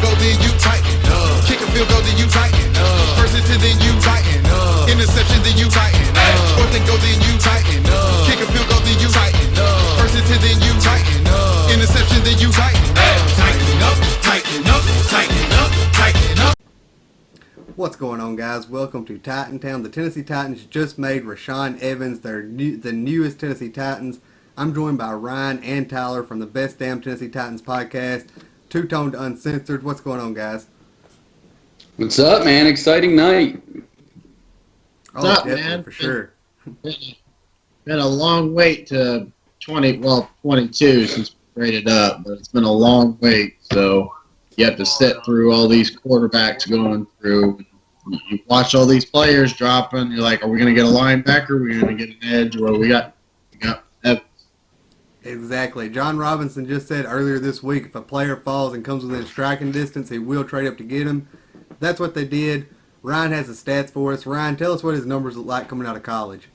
goal, then you tighten up. Kick a field goal, then you tighten up. First and 10, then you tighten up. Interception, then you tighten up. Fourth and goal, then you tighten up. Kick a field goal, then you tighten up. First and 10, then you tighten up. Interception, then you tighten up. Tighten up, tighten up, tighten up, tighten up. What's going on, guys? Welcome to Titan Town. The Tennessee Titans just made Rashaan Evans the newest Tennessee Titans. I'm joined by Ryan and Tyler from the Best Damn Tennessee Titans podcast, two-toned Uncensored. What's going on, guys? What's up, man? Exciting night. What's up, definitely, man? For sure. Been a long wait to 22 since we traded up, but it's been a long wait, so you have to sit through all these quarterbacks going through. You watch all these players dropping. You're like, are we going to get a linebacker? Are we going to get an edge? Well, we got Evans. Exactly. John Robinson just said earlier this week, if a player falls and comes within striking distance, he will trade up to get him. That's what they did. Ryan has the stats for us. Ryan, tell us what his numbers look like coming out of college.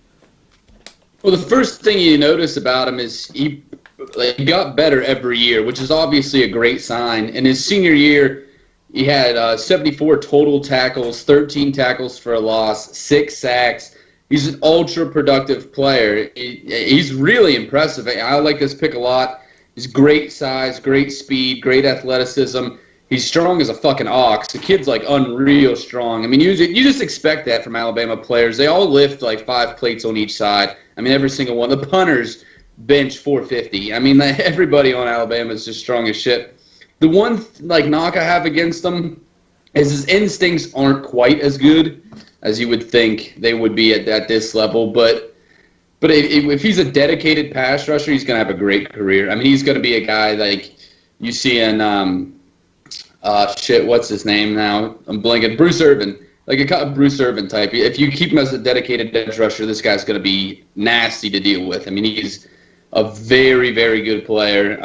Well, the first thing you notice about him is he got better every year, which is obviously a great sign. In his senior year, he had 74 total tackles, 13 tackles for a loss, 6 sacks. He's an ultra-productive player. He's really impressive. I like this pick a lot. He's great size, great speed, great athleticism. He's strong as a fucking ox. The kid's, like, unreal strong. I mean, you just expect that from Alabama players. They all lift, like, 5 plates on each side. I mean, every single one. The punters bench 450. I mean, everybody on Alabama is just strong as shit. The one, knock I have against him is his instincts aren't quite as good as you would think they would be at this level. But if he's a dedicated pass rusher, he's going to have a great career. I mean, he's going to be a guy like you see in, what's his name now? I'm blanking. Bruce Irvin. Like a Bruce Irvin type. If you keep him as a dedicated edge rusher, this guy's going to be nasty to deal with. I mean, he's a very, very good player.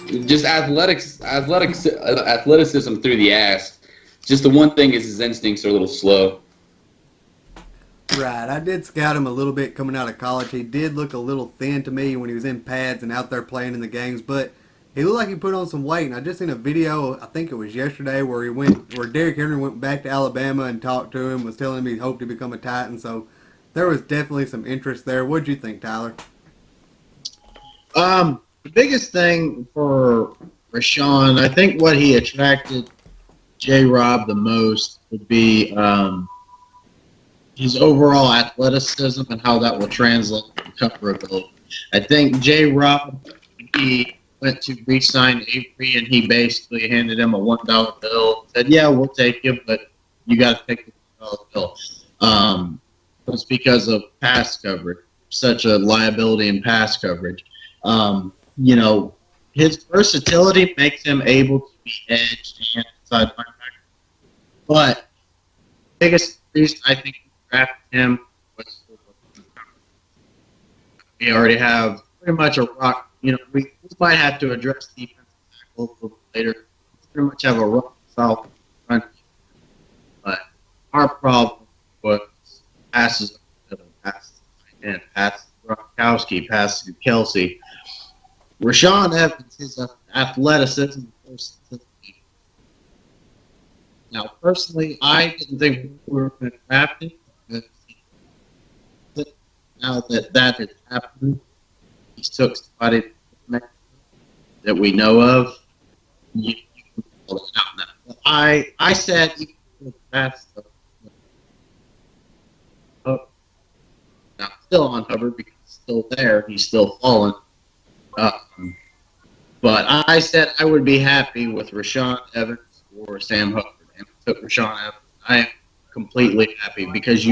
Just athleticism through the ass. Just the one thing is his instincts are a little slow. Right. I did scout him a little bit coming out of college. He did look a little thin to me when he was in pads and out there playing in the games, but he looked like he put on some weight. And I just seen a video, I think it was yesterday, where Derrick Henry went back to Alabama and talked to him, was telling him he hoped to become a Titan. So there was definitely some interest there. What'd you think, Tyler? The biggest thing for Rashaan, I think what he attracted J-Rob the most would be his overall athleticism and how that will translate to coverability. I think J-Rob, he went to re-sign Avery, and he basically handed him a $1 bill. Said, yeah, we'll take you, but you got to take the $1 bill. It's because of pass coverage, such a liability in pass coverage. His versatility makes him able to be edged and inside linebacker. But the biggest reason I think we drafted him was we already have pretty much a rock. We might have to address defensive tackle a little later. We pretty much have a rock solid front. But our problem was passes up the middle, passes to passes to Gronkowski, passes to Kelsey. Rashaan Evans is athleticism. Now, personally, I didn't think we were going to draft him. Now that has happened, he took somebody that we know of. You can pull it out now. But I said he could pass now, still on Hubbard because he's still there. He's still falling. But I said I would be happy with Rashaan Evans or Sam Hubbard, and I took Rashaan Evans. I am completely happy because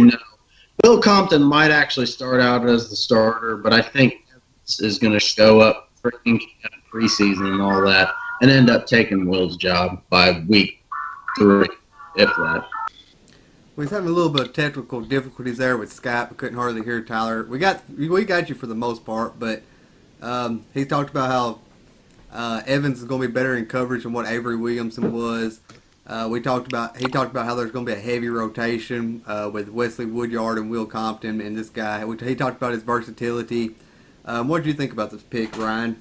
Bill Compton might actually start out as the starter, but I think Evans is going to show up for preseason and all that and end up taking Will's job by week 3, if that. We was having a little bit of technical difficulties there with Skype. We couldn't hardly hear Tyler. We got you for the most part, but he talked about how Evans is going to be better in coverage than what Avery Williamson was. He talked about how there's going to be a heavy rotation with Wesley Woodyard and Will Compton and this guy. He talked about his versatility. What did you think about this pick, Ryan?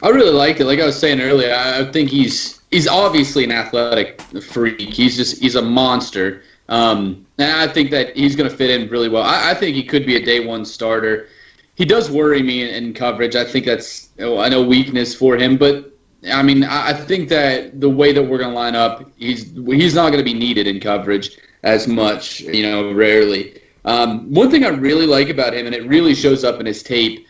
I really liked it. Like I was saying earlier, I think he's obviously an athletic freak. He's a monster. And I think that he's going to fit in really well. I think he could be a day one starter. He does worry me in coverage. I think that's I know weakness for him, but I mean I think that the way that we're going to line up, he's not going to be needed in coverage as much. Rarely. One thing I really like about him, and it really shows up in his tape,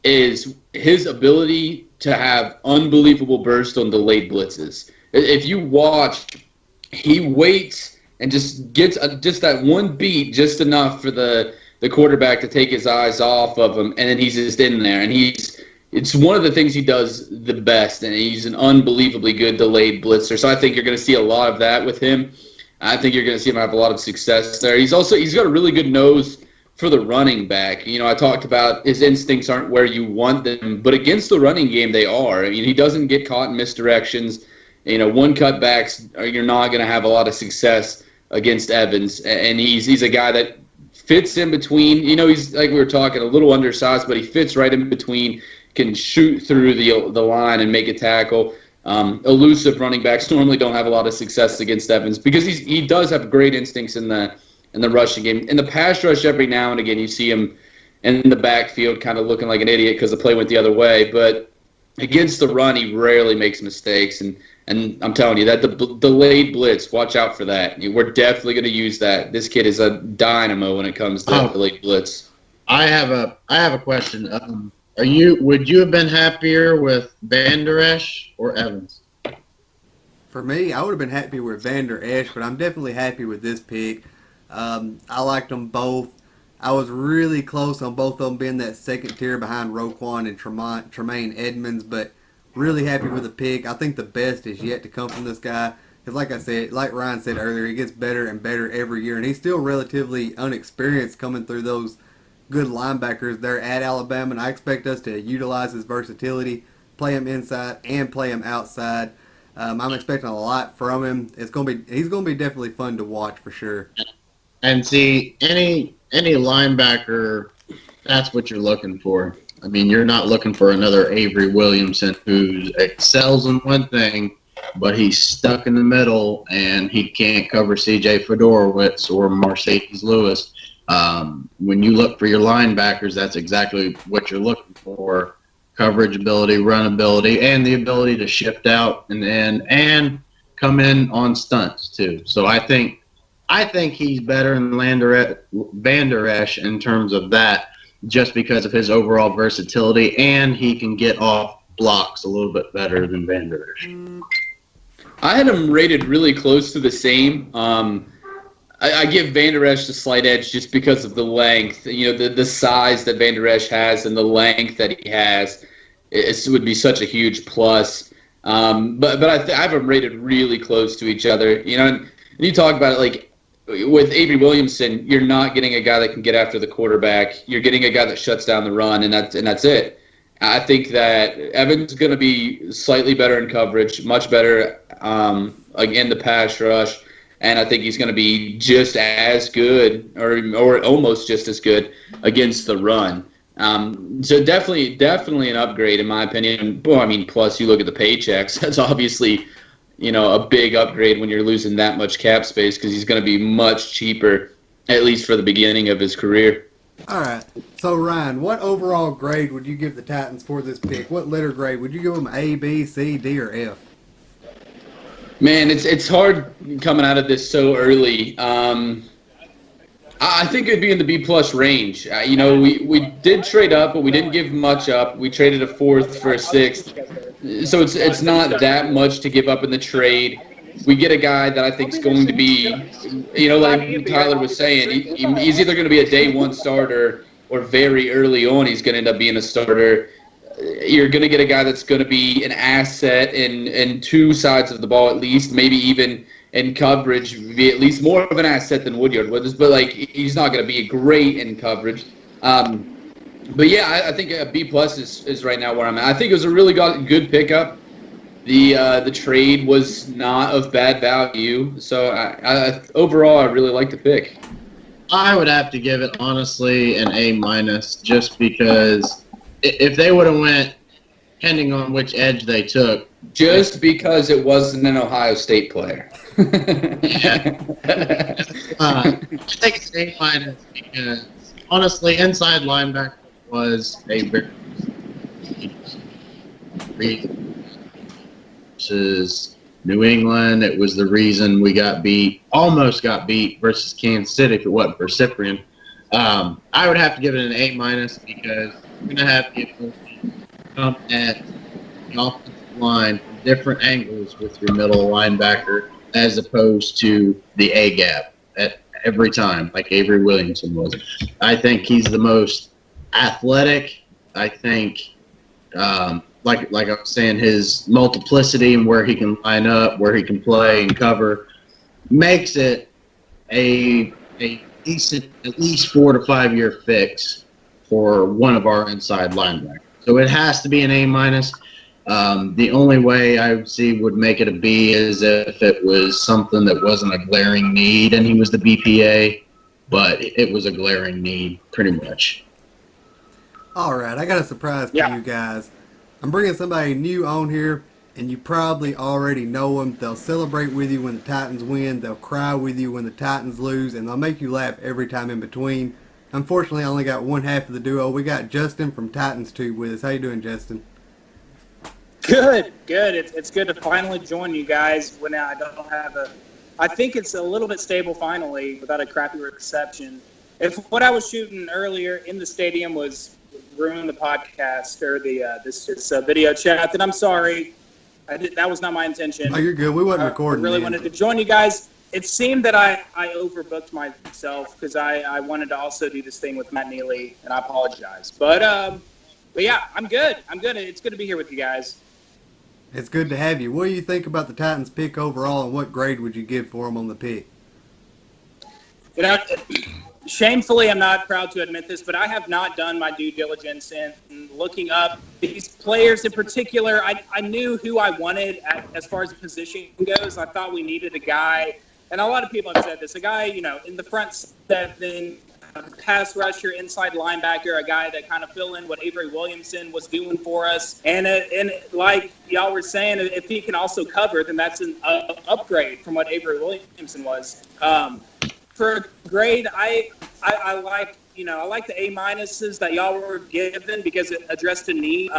is his ability to have unbelievable burst on delayed blitzes. If you watch, he waits and just gets just that one beat, just enough for the quarterback to take his eyes off of him, and then he's just in there. And it's one of the things he does the best, and he's an unbelievably good delayed blitzer. So I think you're going to see a lot of that with him. I think you're going to see him have a lot of success there. He's got a really good nose for the running back. I talked about his instincts aren't where you want them, but against the running game, they are. I mean, he doesn't get caught in misdirections. One cutbacks, you're not going to have a lot of success against Evans. And he's a guy that fits in between. He's, like we were talking, a little undersized, but he fits right in between, can shoot through the line and make a tackle. Elusive running backs normally don't have a lot of success against Evans because he does have great instincts in the rushing game. In the pass rush, every now and again, you see him in the backfield kind of looking like an idiot because the play went the other way. But against the run, he rarely makes mistakes. And I'm telling you, that the delayed blitz, watch out for that. We're definitely going to use that. This kid is a dynamo when it comes to delayed blitz. I have a question. Would you have been happier with Van Der Esch or Evans? For me, I would have been happy with Van Der Esch, but I'm definitely happy with this pick. I liked them both. I was really close on both of them being that second tier behind Roquan and Tremaine Edmonds, but really happy with the pick. I think the best is yet to come from this guy. Because like Ryan said earlier, he gets better and better every year, and he's still relatively unexperienced coming through those good linebackers there at Alabama, and I expect us to utilize his versatility, play him inside and play him outside. I'm expecting a lot from him. He's going to be definitely fun to watch for sure. And see, any linebacker, that's what you're looking for. I mean, you're not looking for another Avery Williamson who excels in one thing, but he's stuck in the middle and he can't cover C.J. Fedorowicz or Mercedes Lewis. When you look for your linebackers, that's exactly what you're looking for: coverage ability, run ability, and the ability to shift out and come in on stunts too. So I think he's better than Van Der Esch in terms of that, just because of his overall versatility, and he can get off blocks a little bit better than Van Der Esch. I had him rated really close to the same. I give Van Der Esch the slight edge just because of the length. The size that Van Der Esch has and the length that he has, it would be such a huge plus. But I have them rated really close to each other. And you talk about it like with Avery Williamson, you're not getting a guy that can get after the quarterback. You're getting a guy that shuts down the run, and that's it. I think that Evans is going to be slightly better in coverage, much better in the pass rush. And I think he's going to be just as good or almost just as good against the run. So definitely an upgrade in my opinion. Well, I mean, plus you look at the paychecks. That's obviously, a big upgrade when you're losing that much cap space because he's going to be much cheaper, at least for the beginning of his career. All right. So, Ryan, what overall grade would you give the Titans for this pick? What letter grade? Would you give them A, B, C, D, or F? Man, it's hard coming out of this so early. I think it'd be in the B+ range. We did trade up, but we didn't give much up. We traded a fourth for a sixth, so it's not that much to give up in the trade. We get a guy that I think is going to be, like Tyler was saying, he's either going to be a day one starter or very early on he's going to end up being a starter. You're going to get a guy that's going to be an asset in two sides of the ball at least, maybe even in coverage, be at least more of an asset than Woodyard was. But he's not going to be great in coverage. But yeah, I think a B+ is right now where I'm at. I think it was a really good pickup. The trade was not of bad value, so overall I really like the pick. I would have to give it honestly an A-, just because if they would have went depending on which edge they took. Just because it wasn't an Ohio State player. Yeah. I think it's A- because, honestly, inside linebacker was a very versus New England. It was the reason we almost got beat versus Kansas City if it wasn't for Cyprian. I would have to give it an A- because you're going to have the ability to come at the offensive line from different angles with your middle linebacker as opposed to the A gap at every time, like Avery Williamson was. I think he's the most athletic. I think, like I was saying, his multiplicity and where he can line up, where he can play and cover, makes it a decent, at least 4 to 5 year fix for one of our inside linebackers. So it has to be an A-. The only way I would see would make it a B is if it was something that wasn't a glaring need and he was the BPA, but it was a glaring need pretty much. All right, I got a surprise for you guys. I'm bringing somebody new on here, and you probably already know them. They'll celebrate with you when the Titans win. They'll cry with you when the Titans lose, and they'll make you laugh every time in between. Unfortunately, I only got one half of the duo. We got Justin from Titans 2 with us. How you doing, Justin? Good. It's good to finally join you guys when I don't have I think it's a little bit stable finally without a crappy reception. If what I was shooting earlier in the stadium was ruin the podcast or this video chat, then I'm sorry. That was not my intention. Oh, you're good. We wasn't recording. I really wanted to join you guys. It seemed that I overbooked myself because I wanted to also do this thing with Matt Neely, and I apologize. But yeah, I'm good. It's good to be here with you guys. It's good to have you. What do you think about the Titans pick overall, and what grade would you give for them on the pick? You know, shamefully, I'm not proud to admit this, but I have not done my due diligence in looking up these players in particular. I knew who I wanted as far as the position goes. I thought we needed a guy, and a lot of people have said this, a guy, in the front seven, pass rusher, inside linebacker, a guy that kind of fill in what Avery Williamson was doing for us. And like y'all were saying, if he can also cover, then that's an upgrade from what Avery Williamson was. For a grade, I like I like the A- that y'all were given because it addressed a need.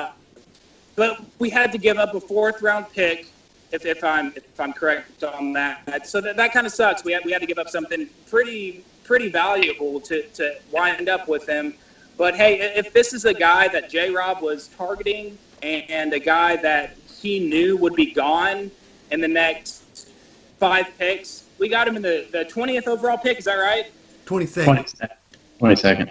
But we had to give up a 4th round pick. If I'm correct on that, so that kind of sucks. We had to give up something pretty valuable to wind up with him. But hey, if this is a guy that J-Rob was targeting and a guy that he knew would be gone in the next 5 picks, we got him in the 20th overall pick. Is that right? 22nd. 22nd.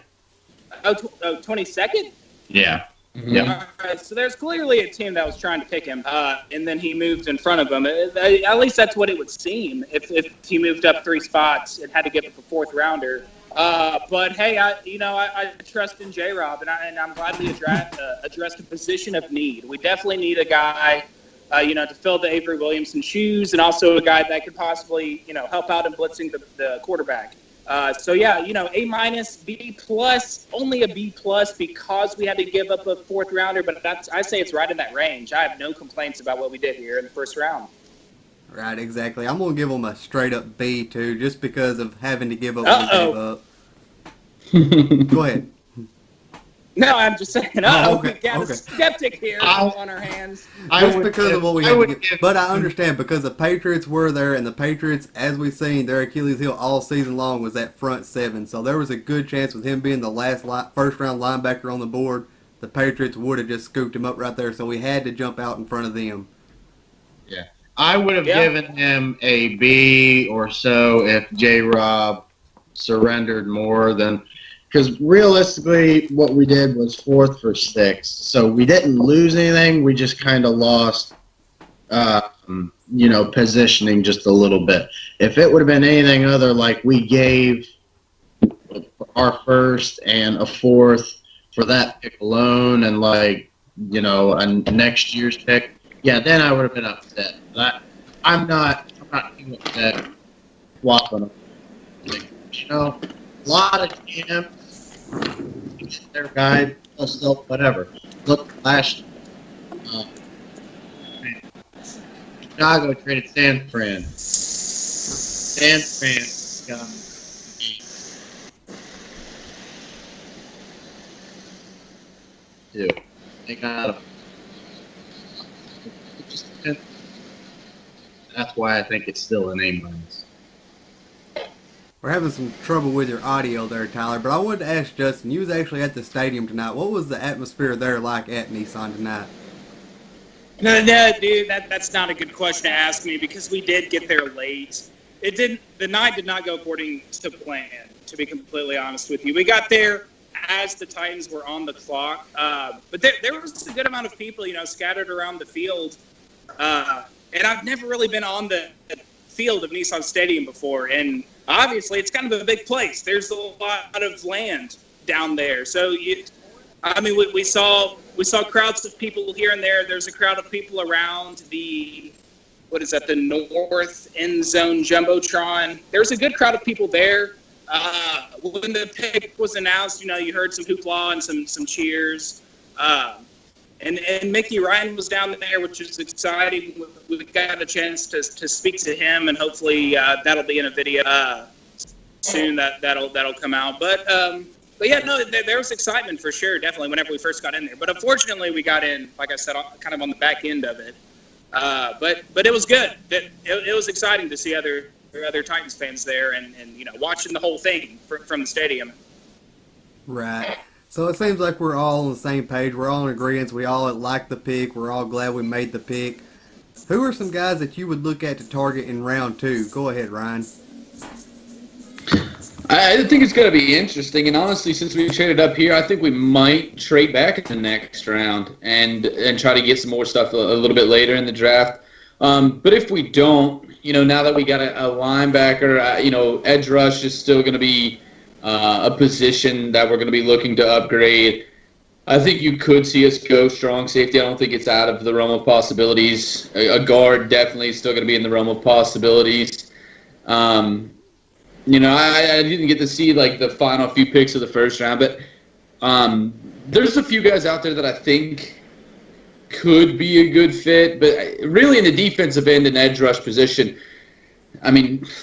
Oh, 22nd? Yeah. Mm-hmm. Yeah. All right, so there's clearly a team that was trying to pick him, and then he moved in front of him. At least that's what it would seem. If he moved up 3 spots and had to give up a 4th rounder. But hey, I trust in J-Rob, and I'm glad we addressed a position of need. We definitely need a guy, to fill the Avery Williamson shoes, and also a guy that could possibly, help out in blitzing the quarterback. So yeah, A-, B+, only a B+ because we had to give up a 4th rounder, but I say it's right in that range. I have no complaints about what we did here in the 1st round. Right, exactly. I'm going to give them a straight up B too, just because of having to give up what we gave up. Go ahead. No, I'm just saying, okay, we got a skeptic here on our hands. Just because of what we had to give. But I understand, because the Patriots were there, and the Patriots, as we've seen, their Achilles heel all season long was that front 7. So there was a good chance with him being the last 1st round linebacker on the board, the Patriots would have just scooped him up right there. So we had to jump out in front of them. Yeah. I would have given him a B or so if J-Rob surrendered more than... Because realistically, what we did was 4th for 6. So we didn't lose anything. We just kind of lost, positioning just a little bit. If it would have been anything other, like we gave our 1st and a 4th for that pick alone and, a next year's pick, then I would have been upset. But I'm not too upset swapping them. A lot of GMs, their guy, whatever. Look last Chicago traded San Fran. San Fran got two. They got a. That's why I think it's still an A minus. We're having some trouble with your audio there, Tyler, but I wanted to ask Justin, you was actually at the stadium tonight. What was the atmosphere there like at Nissan tonight? No, dude, that's not a good question to ask me because we did get there late. The night did not go according to plan, to be completely honest with you. We got there as the Titans were on the clock, but there was a good amount of people, scattered around the field. And I've never really been on the field of Nissan Stadium before, and obviously it's kind of a big place. There's a lot of land down there, so we saw crowds of people here and there. There's a crowd of people around the north end zone jumbotron. There's a good crowd of people there. When the pick was announced, you heard some hoopla and some cheers. And Mickey Ryan was down there, which is exciting. We got a chance to speak to him, and hopefully that'll be in a video soon. That'll come out. But yeah, no, there was excitement for sure, definitely, whenever we first got in there. But unfortunately, we got in, like I said, kind of on the back end of it. But it was good. It was exciting to see other Titans fans there and watching the whole thing from the stadium. Right. So it seems like we're all on the same page. We're all in agreement. We all like the pick. We're all glad we made the pick. Who are some guys that you would look at to target in round 2? Go ahead, Ryan. I think it's going to be interesting, and honestly, since we traded up here, I think we might trade back in the next round and try to get some more stuff a little bit later in the draft. But if we don't, now that we got a linebacker, edge rush is still going to be a position that we're going to be looking to upgrade. I think you could see us go strong safety. I don't think it's out of the realm of possibilities. A guard definitely is still going to be in the realm of possibilities. I didn't get to see the final few picks of the first round, but there's a few guys out there that I think could be a good fit. But really, in the defensive end and edge rush position,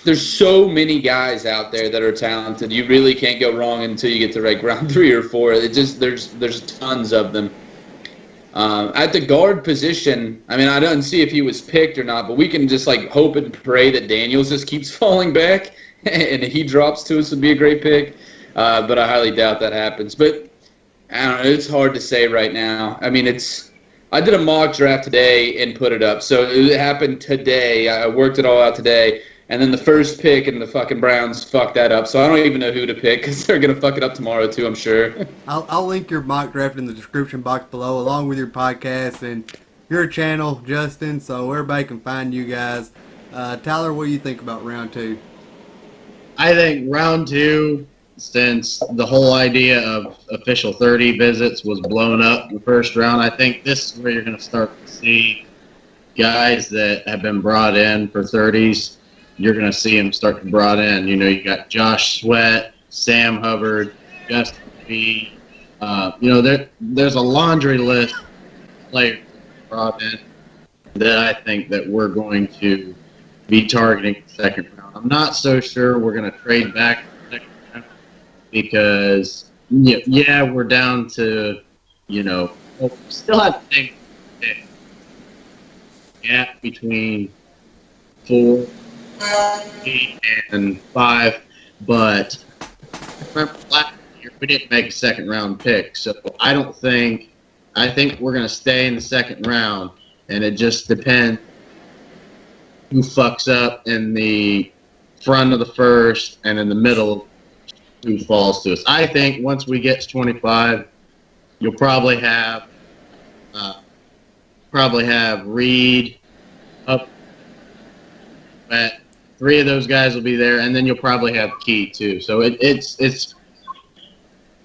there's so many guys out there that are talented. You really can't go wrong until you get to round 3 or 4. There's tons of them. At the guard position, I don't see if he was picked or not, but we can just hope and pray that Daniels just keeps falling back and he drops to us would be a great pick. But I highly doubt that happens. But I don't know. It's hard to say right now. I did a mock draft today and put it up. So it happened today. I worked it all out today. And then the first pick and the fucking Browns fucked that up. So I don't even know who to pick because they're going to fuck it up tomorrow too, I'm sure. I'll link your mock draft in the description box below along with your podcast and your channel, Justin, so everybody can find you guys. Tyler, what do you think about round 2? I think round 2, since the whole idea of official 30 visits was blown up in the first round, I think this is where you're going to start to see guys that have been brought in for 30s. You're going to see them start to be brought in. You got Josh Sweat, Sam Hubbard, Justin B. There's a laundry list of players brought in that I think that we're going to be targeting the second round. I'm not so sure we're going to trade back the second round because, we're down to, we still have the same gap between 4, 8, and 5, but remember last year we didn't make a second round pick, so I think we're going to stay in the second round, and it just depends who fucks up in the front of the first and in the middle who falls to us. I think once we get to 25, you'll probably have Reed up at 3 of those guys will be there, and then you'll probably have Key too. So it's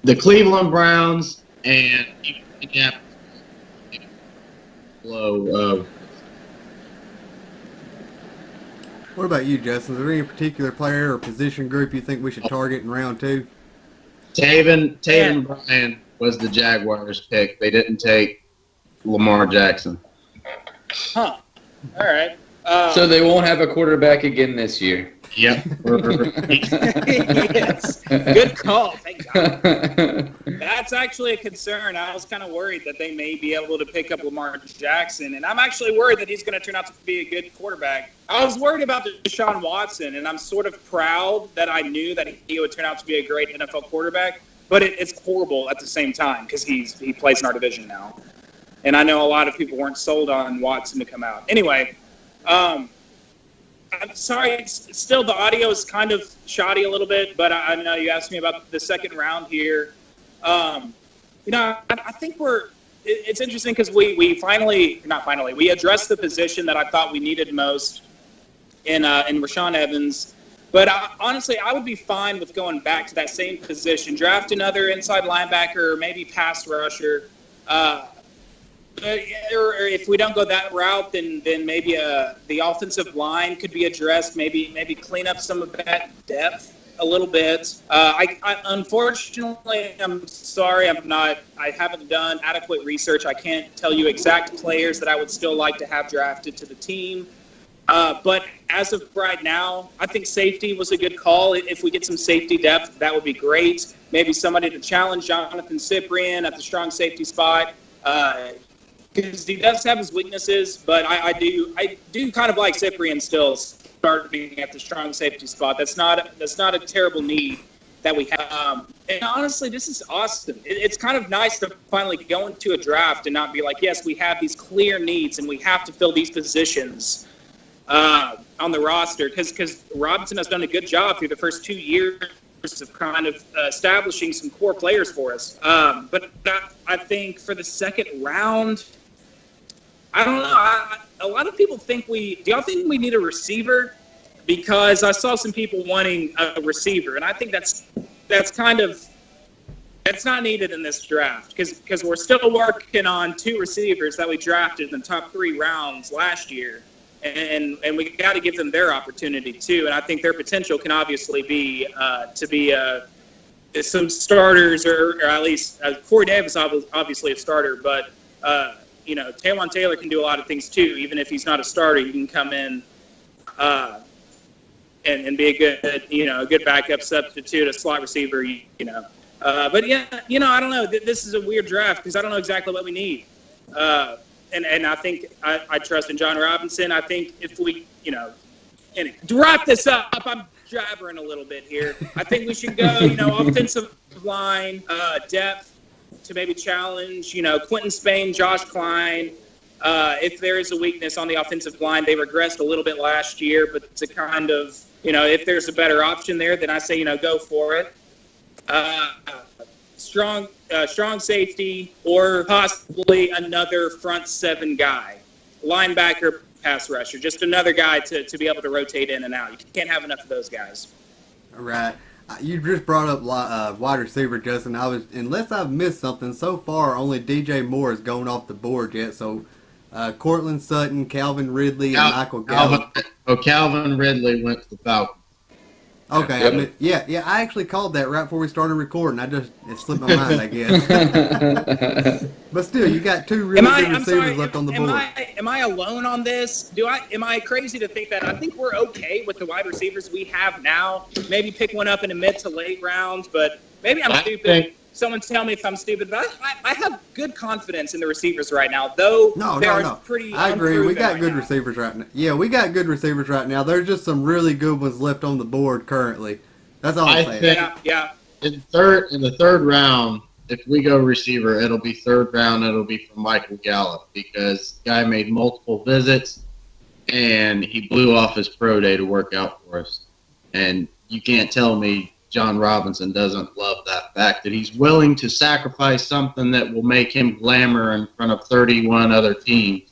the Cleveland Browns and Indianapolis flow of. What about you, Justin? Is there any particular player or position group you think we should target in round 2? Taven Bryan was the Jaguars pick. They didn't take Lamar Jackson. Huh. All right. So they won't have a quarterback again this year. Yep. Yes. Good call. Thank God. That's actually a concern. I was kind of worried that they may be able to pick up Lamar Jackson, and I'm actually worried that he's going to turn out to be a good quarterback. I was worried about Deshaun Watson, and I'm sort of proud that I knew that he would turn out to be a great NFL quarterback, but it's horrible at the same time because he plays in our division now. And I know a lot of people weren't sold on Watson to come out. Anyway, I'm sorry, still the audio is kind of shoddy a little bit, but I know you asked me about the second round here. I think it's interesting because we addressed the position that I thought we needed most in Rashaan Evans. But honestly, I would be fine with going back to that same position, draft another inside linebacker, maybe pass rusher. Or if we don't go that route, then maybe the offensive line could be addressed. Maybe clean up some of that depth a little bit. I unfortunately, I'm sorry, I haven't done adequate research. I can't tell you exact players that I would still like to have drafted to the team. But as of right now, I think safety was a good call. If we get some safety depth, that would be great. Maybe somebody to challenge Jonathan Cyprien at the strong safety spot. Because he does have his weaknesses, but I do kind of like Cyprien still starting at the strong safety spot. That's not a terrible need that we have. And honestly, this is awesome. It's kind of nice to finally go into a draft and not be like, yes, we have these clear needs and we have to fill these positions on the roster. Because Robinson has done a good job through the first 2 years of kind of establishing some core players for us. But I think for the second round, I don't know. A lot of people think do y'all think we need a receiver? Because I saw some people wanting a receiver, and I think that's not needed in this draft because we're still working on 2 receivers that we drafted in the top 3 rounds last year, and we got to give them their opportunity too. And I think their potential can obviously be some starters, or at least Corey Davis obviously a starter, but. Taylon Taylor can do a lot of things too. Even if he's not a starter, he can come in and be a good backup substitute, a slot receiver. But yeah, I don't know. This is a weird draft because I don't know exactly what we need. And I think I trust in John Robinson. I think if we, and to wrap this up, I'm jabbering a little bit here. I think we should go, offensive line, depth. To maybe challenge, Quentin Spain, Josh Klein. If there is a weakness on the offensive line, they regressed a little bit last year, but to kind of, if there's a better option there, then I say, go for it. Strong safety or possibly another front 7 guy, linebacker, pass rusher, just another guy to be able to rotate in and out. You can't have enough of those guys. All right. You just brought up wide receiver, Justin. Unless I've missed something, so far only DJ Moore has gone off the board yet. So Cortland Sutton, Calvin Ridley, and Michael Gallup. Calvin Ridley went to the Falcons. Okay, yeah. I actually called that right before we started recording. It slipped my mind, I guess. But still, you got 2 really good receivers left on the board. Am I alone on this? Am I crazy to think that? I think we're okay with the wide receivers we have now. Maybe pick one up in the mid to late rounds, but maybe I'm stupid. Someone tell me if I'm stupid, but I have good confidence in the receivers right now, though. No. Pretty I agree. We got good receivers right now. Yeah, we got good receivers right now. There's just some really good ones left on the board currently. That's all I'm saying. Yeah. In the third round, if we go receiver, it'll be third round. It'll be for Michael Gallup because the guy made multiple visits and he blew off his pro day to work out for us. And you can't tell me John Robinson doesn't love that fact that he's willing to sacrifice something that will make him glamour in front of 31 other teams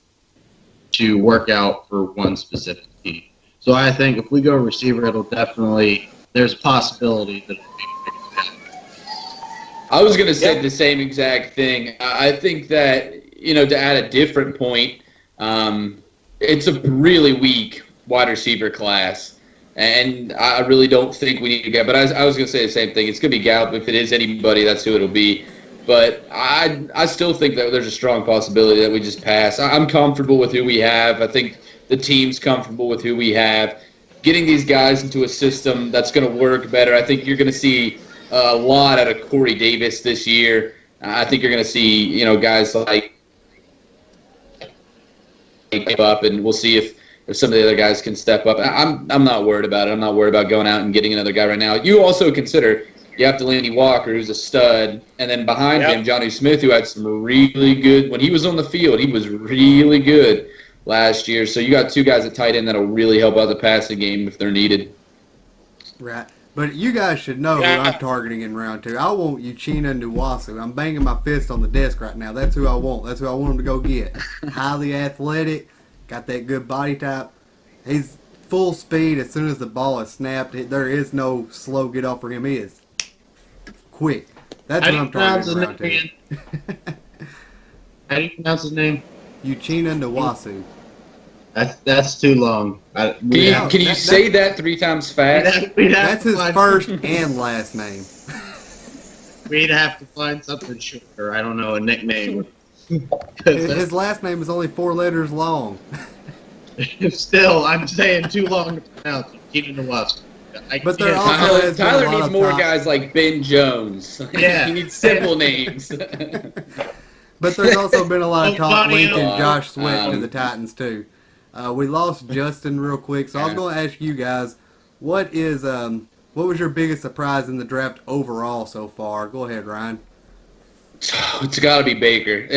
to work out for one specific team. So I think if we go receiver, it'll definitely – there's a possibility that it'll be I was going to say the same exact thing. I think that, to add a different point, it's a really weak wide receiver class. And I really don't think we need to get. But I was going to say the same thing. It's going to be Gallup. If it is anybody, that's who it'll be. But I still think that there's a strong possibility that we just pass. I'm comfortable with who we have. I think the team's comfortable with who we have. Getting these guys into a system that's going to work better. I think you're going to see a lot out of Corey Davis this year. I think you're going to see, guys like up, and we'll see if some of the other guys can step up. I'm not worried about it. I'm not worried about going out and getting another guy right now. You also consider you have Delaney Walker, who's a stud, and then behind him, Johnny Smith, who had some really good – when he was on the field, he was really good last year. So you got two guys at tight end that will really help out the passing game if they're needed. Right. But you guys should know who I'm targeting in round 2. I want Uchenna Nwasu. I'm banging my fist on the desk right now. That's who I want. That's who I want him to go get. Highly athletic, got that good body type. He's full speed as soon as the ball is snapped. There is no slow get off for him. He is quick. That's what I'm targeting in round 2. How do you pronounce his name? Uchenna Nwasu. That's too long. Can you say that 3 times fast? That's his first and last name. We'd have to find something shorter. I don't know, a nickname. His last name is only 4 letters long. Still, I'm saying too long to pronounce. Uchenna Nwasu. But there also has Tyler been a lot needs of more talk. guys like Ben Jones. Yeah. He needs simple names. But there's also been a lot of talk linking Antonio. Josh Sweat to the Titans too. We lost Justin real quick, so I was going to ask you guys, what was your biggest surprise in the draft overall so far? Go ahead, Ryan. It's got to be Baker.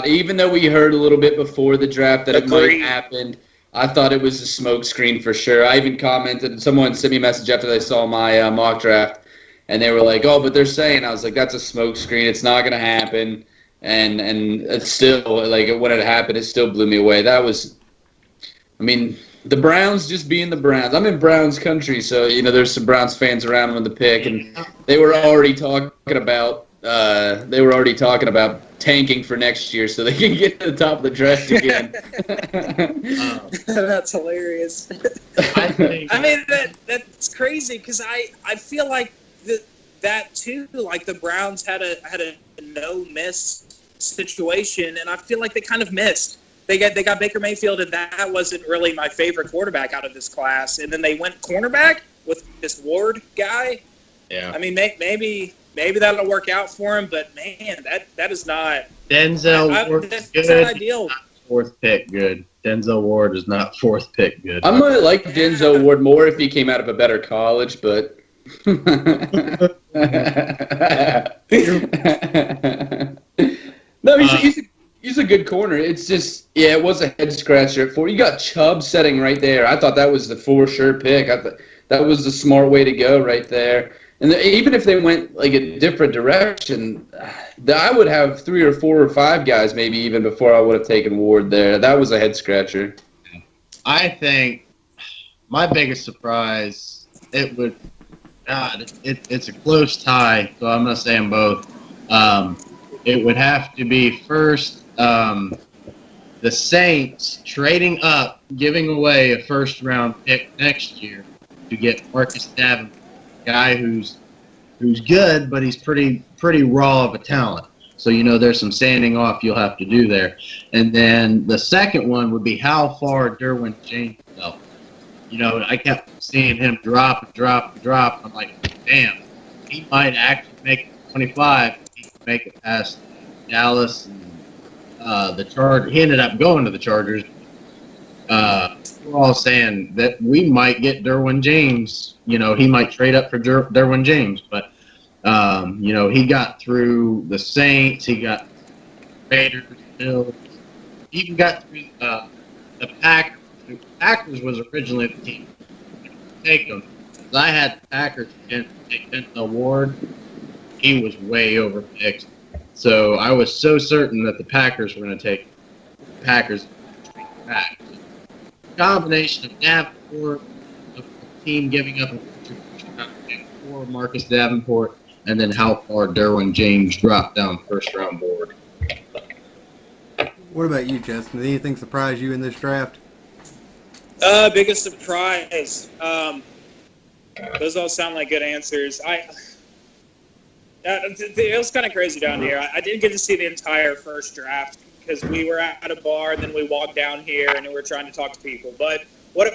Even though we heard a little bit before the draft that it might happen, I thought it was a smoke screen for sure. I even commented, someone sent me a message after they saw my mock draft, and they were like, "Oh, but they're saying," I was like, "That's a smoke screen. It's not going to happen." And it's still, like, when it happened, it still blew me away. That was, the Browns just being the Browns. I'm in Browns country, so, there's some Browns fans around when the pick, and they were already talking about tanking for next year so they can get to the top of the draft again. That's hilarious. That's crazy because I feel like that too. Like the Browns had a no miss situation, and I feel like they kind of missed. They got Baker Mayfield, and that wasn't really my favorite quarterback out of this class. And then they went cornerback with this Ward guy. Yeah. Maybe that'll work out for him, but man, that is not Denzel Ward. That's good. not ideal. Fourth pick, good. Denzel Ward is not fourth pick, good. I might like Denzel Ward more if he came out of a better college, but. No, he's a good corner. It's just, it was a head scratcher at 4. You got Chubb setting right there. I thought that was the for sure pick. I thought that was the smart way to go right there. And even if they went like a different direction, I would have 3 or 4 or 5 guys maybe even before I would have taken Ward there. That was a head scratcher. I think my biggest surprise, it's a close tie, so I'm going to say them both. It would have to be first the Saints trading up, giving away a first-round pick next year to get Marcus Davenport, a guy who's good, but he's pretty raw of a talent. So, there's some sanding off you'll have to do there. And then the second one would be how far Derwin James fell. I kept seeing him drop. I'm like, damn, he might actually make it 25. He can make it past Dallas and the Chargers. He ended up going to the Chargers. We're all saying that we might get Derwin James. He might trade up for Derwin James. But, he got through the Saints. He got Raiders, Bills. He even got through the Packers. The Packers was originally the team to take him. I had the Packers take Denzel Ward. He was way overpicked. So I was so certain that the Packers were going to take the Packers back. The combination of Davenport, the team giving up a pick for Marcus Davenport, and then how far Derwin James dropped down the first-round board. What about you, Justin? Did anything surprise you in this draft? Biggest surprise. Those all sound like good answers. It was kind of crazy down here. I didn't get to see the entire first draft because we were at a bar, and then we walked down here, and we were trying to talk to people. But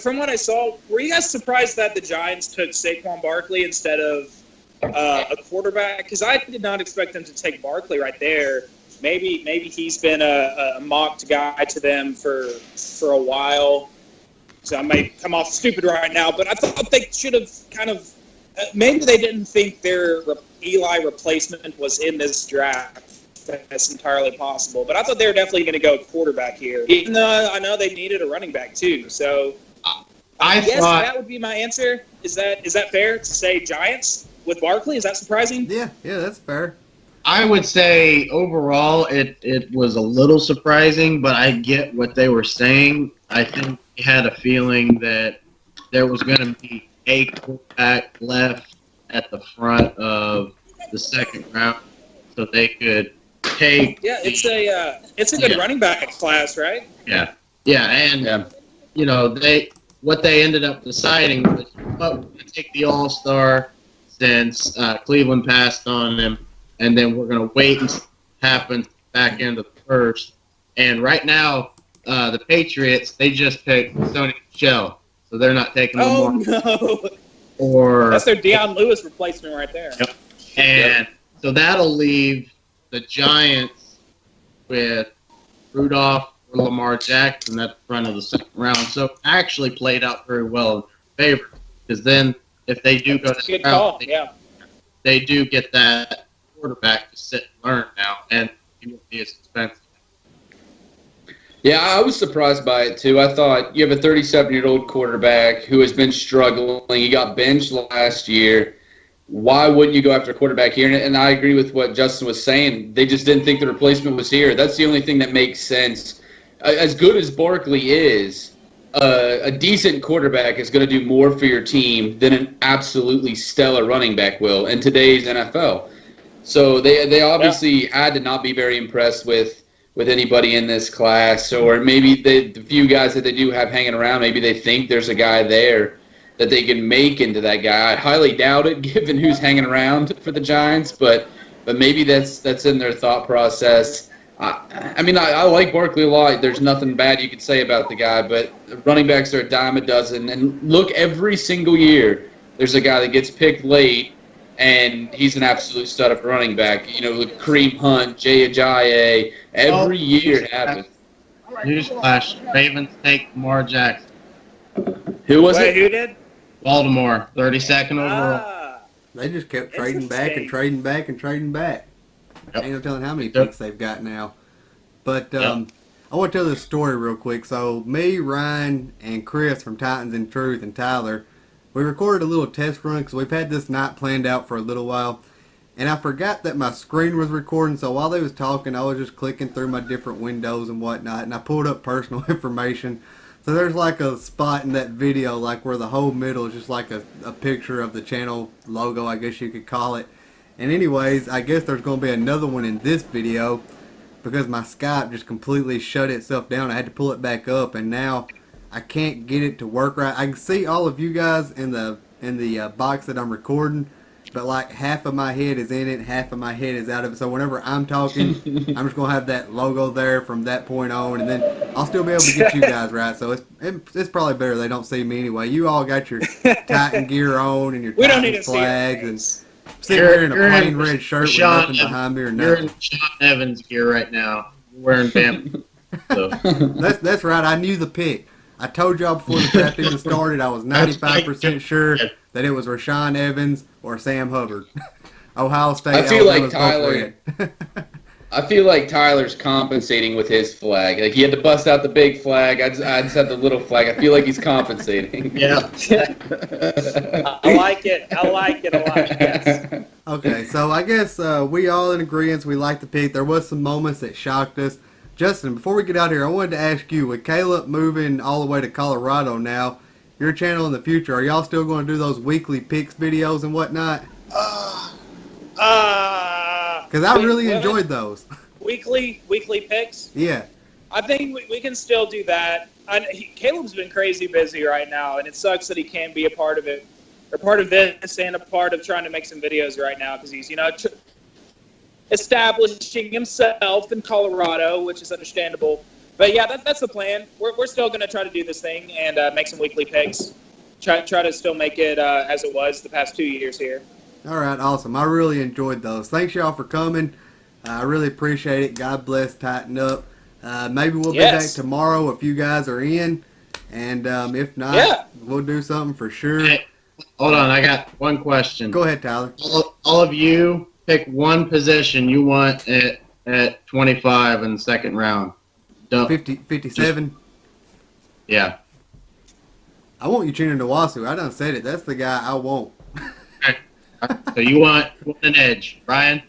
from what I saw, were you guys surprised that the Giants took Saquon Barkley instead of a quarterback? Because I did not expect them to take Barkley right there. Maybe he's been a mocked guy to them for a while. So I may come off stupid right now, but I thought they should have kind of maybe they didn't think their Eli replacement was in this draft. That's entirely possible. But I thought they were definitely going to go quarterback here, even though I know they needed a running back too. So I guess that would be my answer. Is that fair to say Giants with Barkley? Is that surprising? Yeah, that's fair. I would say overall it was a little surprising, but I get what they were saying. I think they had a feeling that there was going to be a quarterback left at the front of the second round, so they could take. Yeah, it's a good running back class, right? Yeah, and you know what they ended up deciding was, we're going to take the All-Star since Cleveland passed on him, and then we're going to wait and see what happens back end of the first. And right now, the Patriots, they just picked Sony Michel, so they're not taking Lamar. Oh, no. Or that's their Deion Lewis replacement right there. Yep. And so that'll leave the Giants with Rudolph or Lamar Jackson at the front of the second round. So it actually played out very well in favor, because then if they do go to the round, they do get that quarterback to sit and learn now, and he won't be as expensive. Yeah, I was surprised by it, too. I thought you have a 37-year-old quarterback who has been struggling. He got benched last year. Why wouldn't you go after a quarterback here? And I agree with what Justin was saying. They just didn't think the replacement was here. That's the only thing that makes sense. As good as Barkley is, a decent quarterback is going to do more for your team than an absolutely stellar running back will in today's NFL. So they obviously had to not be very impressed with anybody in this class, or maybe the few guys that they do have hanging around, maybe they think there's a guy there that they can make into that guy. I highly doubt it, given who's hanging around for the Giants, but maybe that's in their thought process. I mean, I like Barkley a lot. There's nothing bad you could say about the guy, but running backs are a dime a dozen. And look, every single year there's a guy that gets picked late, and he's an absolute stud of a running back. You know, with Kareem Hunt, Jay Ajayi, every year it happens. Newsflash, Ravens take Lamar Jackson. Who was it? Who did? Baltimore, 32nd overall. They just kept trading back and trading back and trading back. Yep. Ain't no telling how many picks they've got now. But I want to tell this story real quick. So me, Ryan, and Chris from Titans in Truth, and Tyler, we recorded a little test run because we've had this night planned out for a little while. And I forgot that my screen was recording, so while they was talking, I was just clicking through my different windows and whatnot, and I pulled up personal information. So there's like a spot in that video, like where the whole middle is just like a picture of the channel logo, I guess you could call it. And anyways, I guess there's going to be another one in this video because my Skype just completely shut itself down. I had to pull it back up, and now I can't get it to work right. I can see all of you guys in the box that I'm recording, but like half of my head is in it, half of my head is out of it. So whenever I'm talking, I'm just gonna have that logo there from that point on, and then I'll still be able to get you guys right. So it's probably better they don't see me anyway. You all got your Titan gear on and your Titan flags, and sitting here in a plain red shirt with nothing behind me or nothing. You're in Sean Evans gear right now. You're wearing Bama. So. That's right. I knew the pick. I told y'all before the draft even started, I was 95% sure that it was Rashaan Evans or Sam Hubbard. Ohio State. I feel like Tyler. I feel like Tyler's compensating with his flag. Like he had to bust out the big flag. I just had the little flag. I feel like he's compensating. Yeah. I like it. I like it a lot. Yes. Okay, so I guess we all in agreement. We like the pick. There was some moments that shocked us. Justin, before we get out here, I wanted to ask you, with Caleb moving all the way to Colorado now, your channel in the future, are y'all still going to do those weekly picks videos and whatnot? Because I really enjoyed those. Weekly picks? Yeah. I think we can still do that. Caleb's been crazy busy right now, and it sucks that he can't be a part of it, or part of this, and a part of trying to make some videos right now, because he's, establishing himself in Colorado, which is understandable. But yeah, that's the plan. We're still going to try to do this thing and make some weekly picks. Try to still make it as it was the past 2 years here. All right, awesome. I really enjoyed those. Thanks, y'all, for coming. I really appreciate it. God bless. Tighten up. Maybe we'll be back tomorrow if you guys are in. And if not, we'll do something for sure. Hey, hold on. I got one question. Go ahead, Tyler. All of you pick one position you want at 25 in the second round. 57. Yeah. I want Uchenna Nwasu. I done said it. That's the guy I want. So you want an edge, Brian?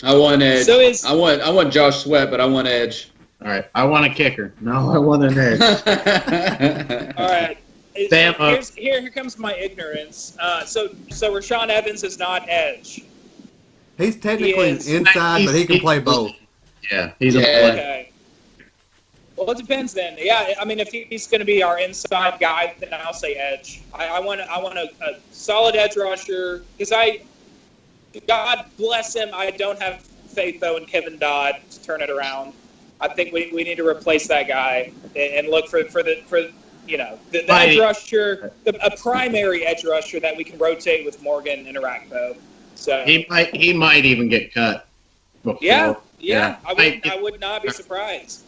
I want edge. So I want Josh Sweat, but I want edge. All right. I want a kicker. No, I want an edge. All right. Sam, Here comes my ignorance. So Rashawn Evans is not edge. He's technically inside, but he can play both. Yeah, he's a player. Okay. Well, it depends then. Yeah, I mean, if he's going to be our inside guy, then I'll say edge. I want a solid edge rusher because God bless him, I don't have faith though in Kevin Dodd to turn it around. I think we need to replace that guy and look for the edge rusher, a primary edge rusher that we can rotate with Morgan and Arakpo. So he might even get cut. Before. Yeah. I would not be surprised.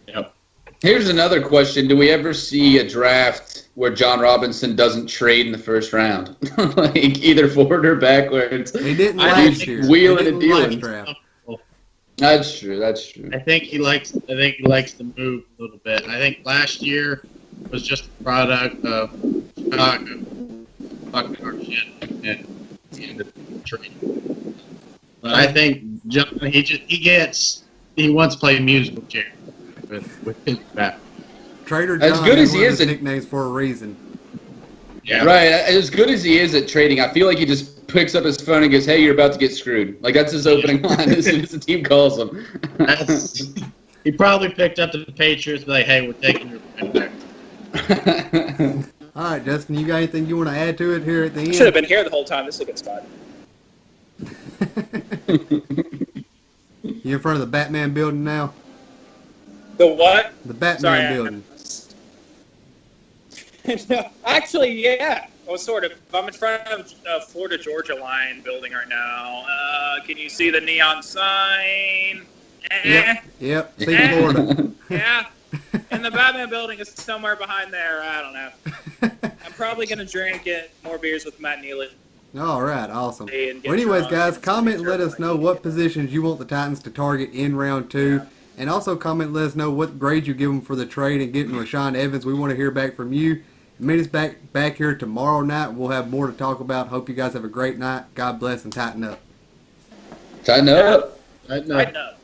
Yep. Here's another question. Do we ever see a draft where John Robinson doesn't trade in the first round? Like either forward or backwards. He didn't last year. Wheeling and dealing. Draft. That's true. I think he likes to move a little bit. I think last year was just a product of Chicago fucking our shit and the trade. But I think John, he wants to play musical chairs with his back. Trader John as good as he is, nicknames for a reason. Yeah. Right. As good as he is at trading, I feel like he just picks up his phone and goes, "Hey, you're about to get screwed." Like that's his opening line as soon as the team calls him. He probably picked up the Patriots, like, "Hey, we're taking your back." All right, Justin, you got anything you want to add to it here at the end? Should have been here the whole time. This is a good spot. You in front of the Batman building now? The what? The Batman building. No, actually, yeah. Well, sort of. I'm in front of Florida Georgia Line building right now. Can you see the neon sign? Yep. See Florida. Yeah. And the Batman building is somewhere behind there. I don't know. I'm probably going to drink more beers with Matt Neely. All right, awesome. Well, anyways, guys, comment and let us know what positions you want the Titans to target in round 2. And also comment and let us know what grade you give them for the trade and getting Rashawn Evans. We want to hear back from you. Meet us back here tomorrow night. We'll have more to talk about. Hope you guys have a great night. God bless and tighten up. Tighten up. Tighten up.